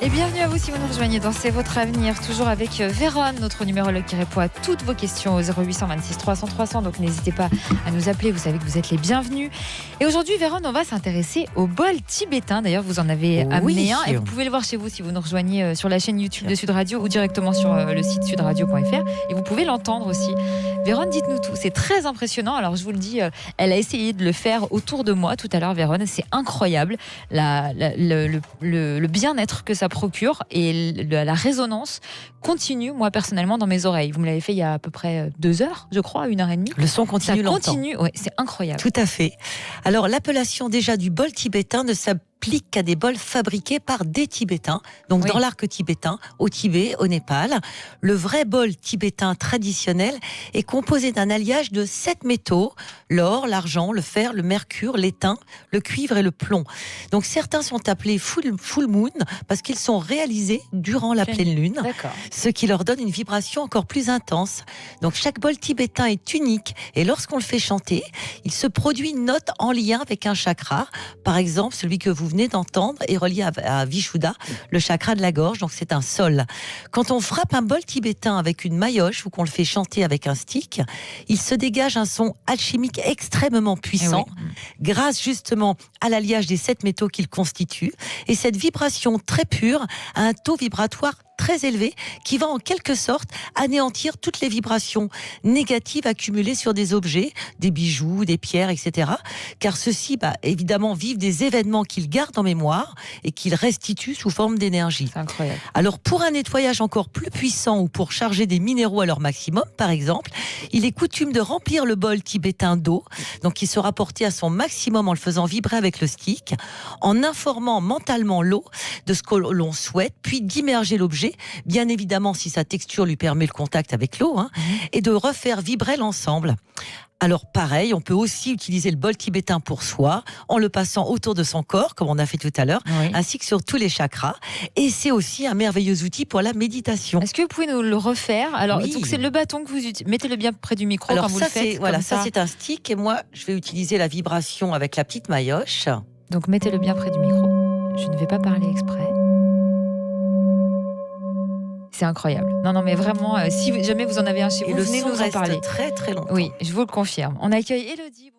Et bienvenue à vous si vous nous rejoignez dans C'est votre avenir, toujours avec Véronne, notre numérologue qui répond à toutes vos questions au 0800 26 300 300. Donc n'hésitez pas à nous appeler, vous savez que vous êtes les bienvenus. Et aujourd'hui, Véronne, on va s'intéresser au bol tibétain. D'ailleurs, vous en avez amené un et vous pouvez le voir chez vous si vous nous rejoignez sur la chaîne YouTube de Sud Radio ou directement sur le site sudradio.fr. Et vous pouvez l'entendre aussi. Véronne, dites-nous tout. C'est très impressionnant. Alors je vous le dis, elle a essayé de le faire autour de moi tout à l'heure, Véronne. C'est incroyable le bien-être que ça procure et la résonance continue, moi personnellement, dans mes oreilles. Vous me l'avez fait il y a à peu près 2 heures, je crois, 1h30. Le son continue longtemps. Ça continue, ouais, c'est incroyable. Tout à fait. Alors l'appellation déjà du bol tibétain ne s'applique qu'à des bols fabriqués par des Tibétains, donc dans l'arc tibétain, au Tibet, au Népal. Le vrai bol tibétain traditionnel est composé d'un alliage de 7 métaux, l'or, l'argent, le fer, le mercure, l'étain, le cuivre et le plomb. Donc certains sont appelés full moon parce qu'ils sont réalisés durant la pleine lune, ce qui leur donne une vibration encore plus intense. Donc chaque bol tibétain est unique et lorsqu'on le fait chanter, il se produit une note en lien avec un chakra. Par exemple, celui que vous venez d'entendre est relié à Vishuddha, le chakra de la gorge, donc c'est un sol. Quand on frappe un bol tibétain avec une maillotche ou qu'on le fait chanter avec un stick, il se dégage un son alchimique extrêmement puissant, grâce justement à l'alliage des 7 métaux qu'il constitue. Et cette vibration très pure a un taux vibratoire très élevé qui va en quelque sorte anéantir toutes les vibrations négatives accumulées sur des objets, des bijoux, des pierres, etc. Car ceux-ci, évidemment, vivent des événements qu'ils gardent en mémoire et qu'ils restituent sous forme d'énergie. C'est incroyable. Alors, pour un nettoyage encore plus puissant ou pour charger des minéraux à leur maximum, par exemple, il est coutume de remplir le bol tibétain d'eau, donc qui sera porté à son maximum en le faisant vibrer avec le stick, en informant mentalement l'eau de ce que l'on souhaite, puis d'immerger l'objet, bien évidemment si sa texture lui permet le contact avec l'eau, et de refaire vibrer l'ensemble. Alors pareil, on peut aussi utiliser le bol tibétain pour soi, en le passant autour de son corps, comme on a fait tout à l'heure, ainsi que sur tous les chakras. Et c'est aussi un merveilleux outil pour la méditation. Est-ce que vous pouvez nous le refaire? Alors, donc c'est le bâton que vous utilisez. Mettez-le bien près du micro. Alors quand vous le faites. ça c'est un stick, et moi je vais utiliser la vibration avec la petite maillotche. Donc mettez-le bien près du micro. Je ne vais pas parler exprès. C'est incroyable. Non, mais vraiment, si jamais vous en avez un chez vous, venez nous en parler. Très très longtemps. Oui, je vous le confirme. On accueille Élodie.